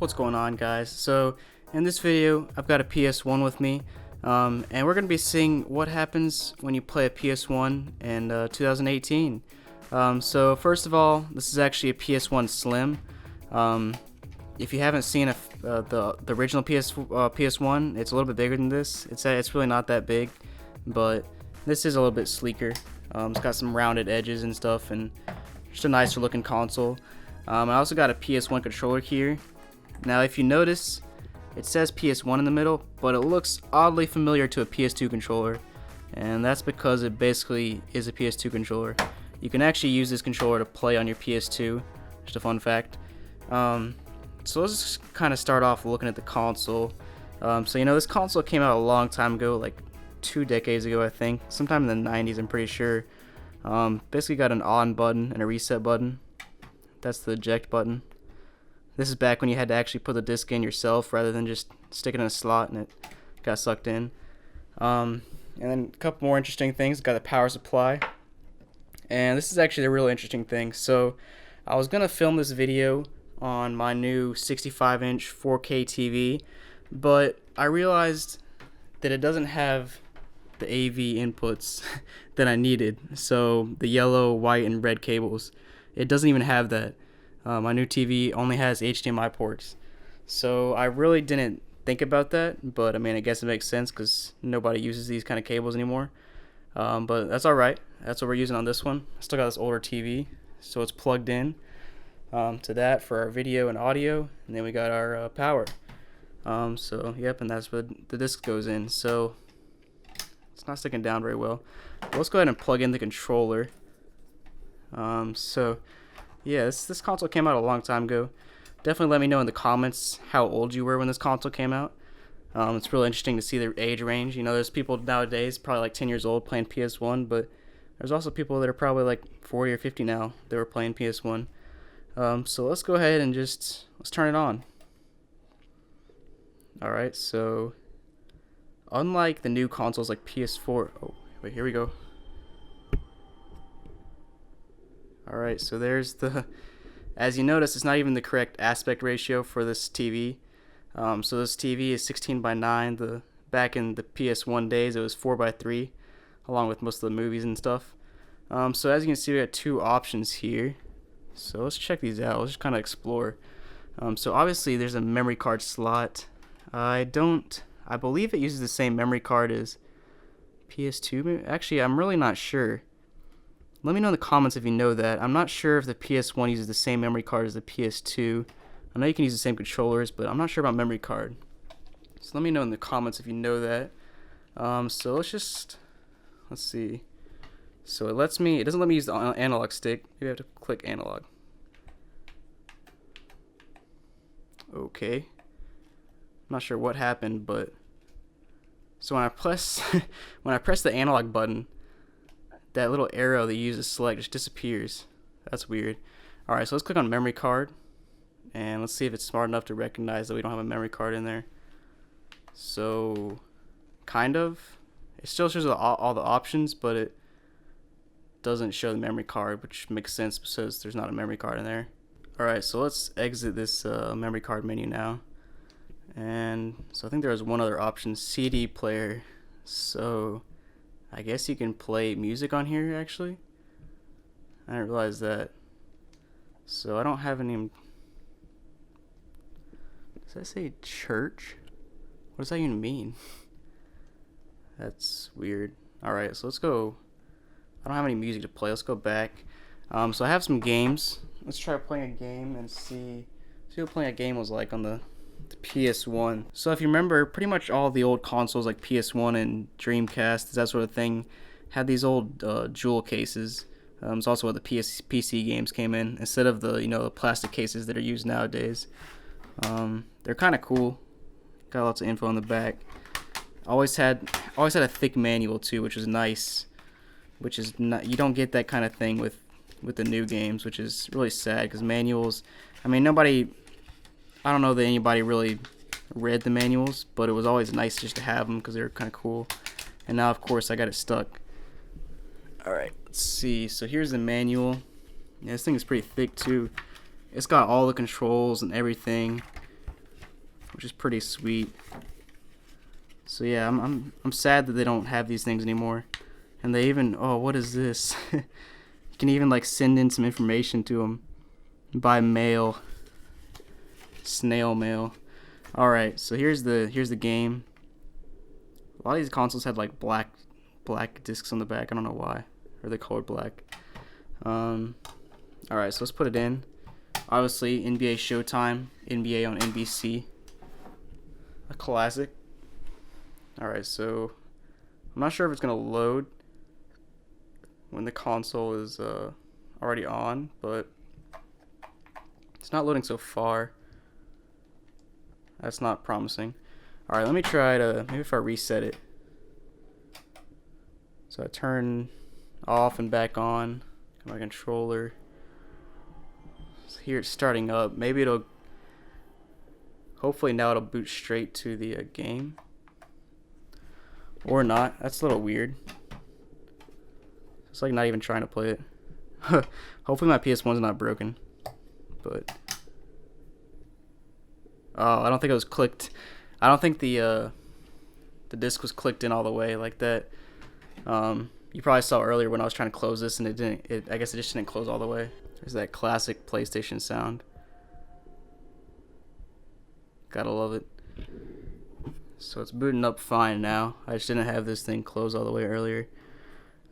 What's going on, guys? So in this video I've got a PS1 with me, and we're gonna be seeing what happens when you play a PS1 in 2018. So first of all, this is actually a PS1 Slim. If you haven't seen the original PS1, it's a little bit bigger than this. It's really not that big, but this is a little bit sleeker. It's got some rounded edges and stuff, and just a nicer looking console. I also got a PS1 controller here. Now if you notice, it says PS1 in the middle, but it looks oddly familiar to a PS2 controller, and that's because it basically is a PS2 controller. You can actually use this controller to play on your PS2, just a fun fact. So let's just kind of start off looking at the console. So this console came out a long time ago, like 2 decades ago I think, sometime in the 90s I'm pretty sure. Basically got an on button and a reset button. That's the eject button. This is back when you had to actually put the disc in yourself rather than just stick it in a slot and it got sucked in. And then a couple more interesting things. Got a power supply. And this is actually the real interesting thing. So I was going to film this video on my new 65-inch 4K TV, but I realized that it doesn't have the AV inputs that I needed. So the yellow, white, and red cables. It doesn't even have that. My new TV only has HDMI ports. So I really didn't think about that, but I mean, I guess it makes sense because nobody uses these kind of cables anymore. But that's alright. That's what we're using on this one. I still got this older TV, so it's plugged in to that for our video and audio, and then we got our power. So yep, and that's where the disc goes in. So it's not sticking down very well. But let's go ahead and plug in the controller. So yeah, this console came out a long time ago. Definitely let me know in the comments how old you were when this console came out. It's really interesting to see the age range. There's people nowadays probably like 10 years old playing PS1, but there's also people that are probably like 40 or 50 now that were playing PS1. So let's go ahead and let's turn it on. Alright, so unlike the new consoles like PS4, oh wait, here we go. Alright, so there's as you notice, it's not even the correct aspect ratio for this TV. So this TV is 16:9. Back in the PS1 days, it was 4:3, along with most of the movies and stuff. So as you can see, we got 2 options here. So let's check these out. Let's just kind of explore. So obviously, there's a memory card slot. I believe it uses the same memory card as PS2. Actually, I'm really not sure. Let me know in the comments if you know that. I'm not sure if the PS1 uses the same memory card as the PS2. I know you can use the same controllers, but I'm not sure about memory card. So let me know in the comments if you know that. So let's see. So it doesn't let me use the analog stick. Maybe I have to click analog. Okay. I'm not sure what happened, but so when I press the analog button, that little arrow that you use to select just disappears. That's weird. Alright, so let's click on memory card, and let's see if it's smart enough to recognize that we don't have a memory card in there. So, kind of. It still shows all the options, but it doesn't show the memory card, which makes sense because there's not a memory card in there. Alright, so let's exit this memory card menu now. And so I think there was one other option, CD player. So I guess you can play music on here, actually. I didn't realize that. So I don't have any. Does that say church? What does that even mean? That's weird. Alright, so let's go. I don't have any music to play. Let's go back. So I have some games. Let's try playing a game and see what playing a game was like on the PS1. So if you remember, pretty much all the old consoles like PS1 and Dreamcast, that sort of thing, had these old jewel cases. It's also where the PC games came in instead of the plastic cases that are used nowadays. They're kind of cool. Got lots of info on the back. Always had a thick manual too, which was nice. Which is not, you don't get that kind of thing with the new games, which is really sad because manuals. I mean, I don't know that anybody really read the manuals, but it was always nice just to have them because they were kind of cool. And now, of course, I got it stuck. Alright, let's see. So here's the manual. Yeah, this thing is pretty thick too. It's got all the controls and everything. which is pretty sweet. So yeah, I'm sad that they don't have these things anymore. And they even, oh, what is this? You can even like send in some information to them by mail, snail mail. All right, so here's the game. A lot of these consoles had like black discs on the back. I don't know why, or they colored black. All right, so let's put it in. Obviously, NBA Showtime, NBA on NBC, a classic. All right, so I'm not sure if it's gonna load when the console is already on, but it's not loading so far. That's not promising. All right, let me try to, maybe if I reset it. So I turn off and back on my controller. So here it's starting up. Maybe it'll, hopefully now it'll boot straight to the game. Or not. That's a little weird. It's like not even trying to play it. Hopefully my PS1's not broken. But oh, I don't think it was clicked. I don't think the disc was clicked in all the way like that. You probably saw earlier when I was trying to close this and it didn't. I guess it just didn't close all the way. There's that classic PlayStation sound. Gotta love it. So it's booting up fine now. I just didn't have this thing closed all the way earlier.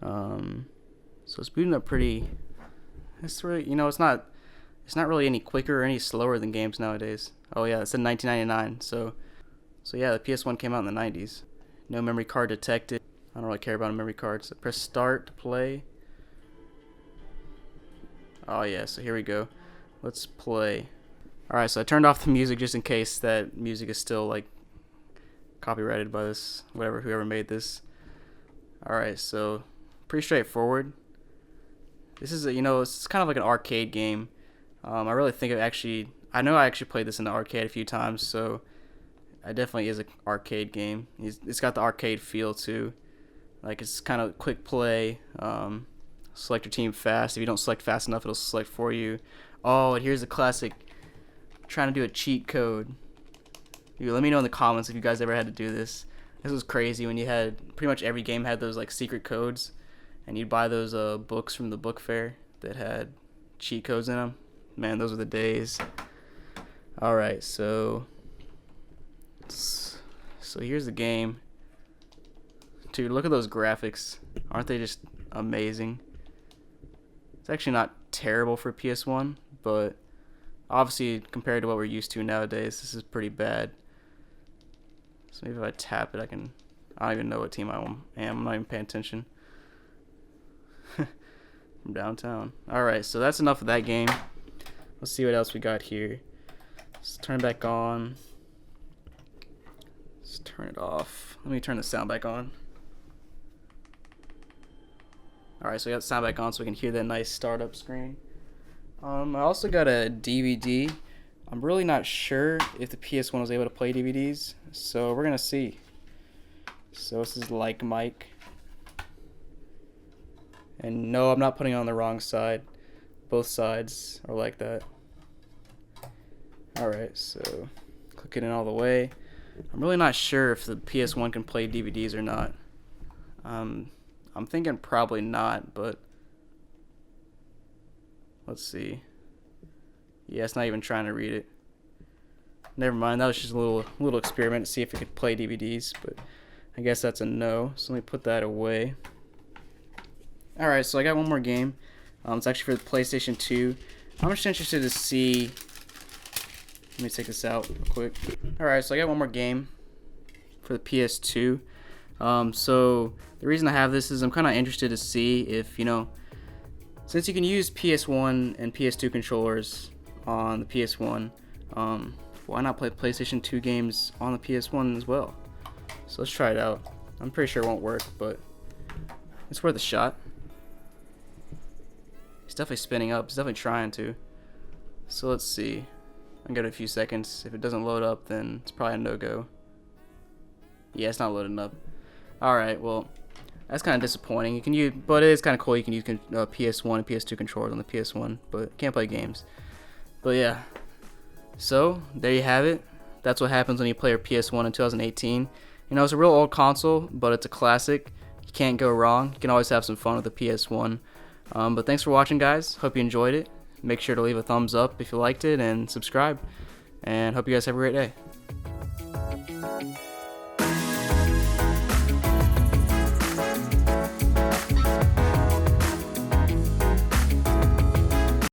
So it's booting up pretty. It's really, you know, it's not really any quicker or any slower than games nowadays. Oh yeah, it said 1999. So yeah, the PS1 came out in the 90s. No memory card detected. I don't really care about a memory card. So press start to play. Oh yeah, so here we go. Let's play. Alright, so I turned off the music just in case that music is still like copyrighted by this, whoever made this. Alright, so pretty straightforward. This is a, you know, it's kind of like an arcade game. I really think I know I actually played this in the arcade a few times, so it definitely is an arcade game. It's got the arcade feel too. Like it's kind of quick play. Select your team fast. If you don't select fast enough, it'll select for you. Oh, and here's the classic. I'm trying to do a cheat code. Let me know in the comments if you guys ever had to do this. This was crazy when you had pretty much every game had those like secret codes, and you'd buy those books from the book fair that had cheat codes in them. Man, those were the days. All right, so here's the game. Dude, look at those graphics. Aren't they just amazing? It's actually not terrible for PS1, but obviously compared to what we're used to nowadays, this is pretty bad. So maybe if I tap it, I don't even know what team I am. I'm not even paying attention. From downtown. Alright, so that's enough of that game. Let's see what else we got here. Let's turn it back on. Let's turn it off. Let me turn the sound back on. Alright, so we got the sound back on so we can hear that nice startup screen. I also got a DVD. I'm really not sure if the PS1 was able to play DVDs, so we're gonna see. So this is like Mike. And no, I'm not putting it on the wrong side. Both sides are like that. Alright, so click it in all the way. I'm really not sure if the PS1 can play DVDs or not. I'm thinking probably not, but let's see. Yeah, it's not even trying to read it. Never mind, that was just a little experiment to see if it could play DVDs, but I guess that's a no. So let me put that away. Alright, so I got one more game. It's actually for the PlayStation 2. I'm just interested to see. Let me take this out real quick. Alright, so I got one more game for the PS2. So the reason I have this is I'm kind of interested to see if, you know, since you can use PS1 and PS2 controllers on the PS1, why not play PlayStation 2 games on the PS1 as well? So let's try it out. I'm pretty sure it won't work, but it's worth a shot. It's definitely spinning up. It's definitely trying to. So let's see. I'll give it a few seconds. If it doesn't load up, then it's probably a no-go. Yeah, it's not loading up. Alright, well, that's kind of disappointing. You can use, but it is kind of cool. You can use PS1 and PS2 controllers on the PS1, but can't play games. But yeah, so there you have it. that's what happens when you play your PS1 in 2018. You know, it's a real old console, but it's a classic. You can't go wrong. You can always have some fun with the PS1. But thanks for watching, guys. Hope you enjoyed it. Make sure to leave a thumbs up if you liked it and subscribe. And hope you guys have a great day.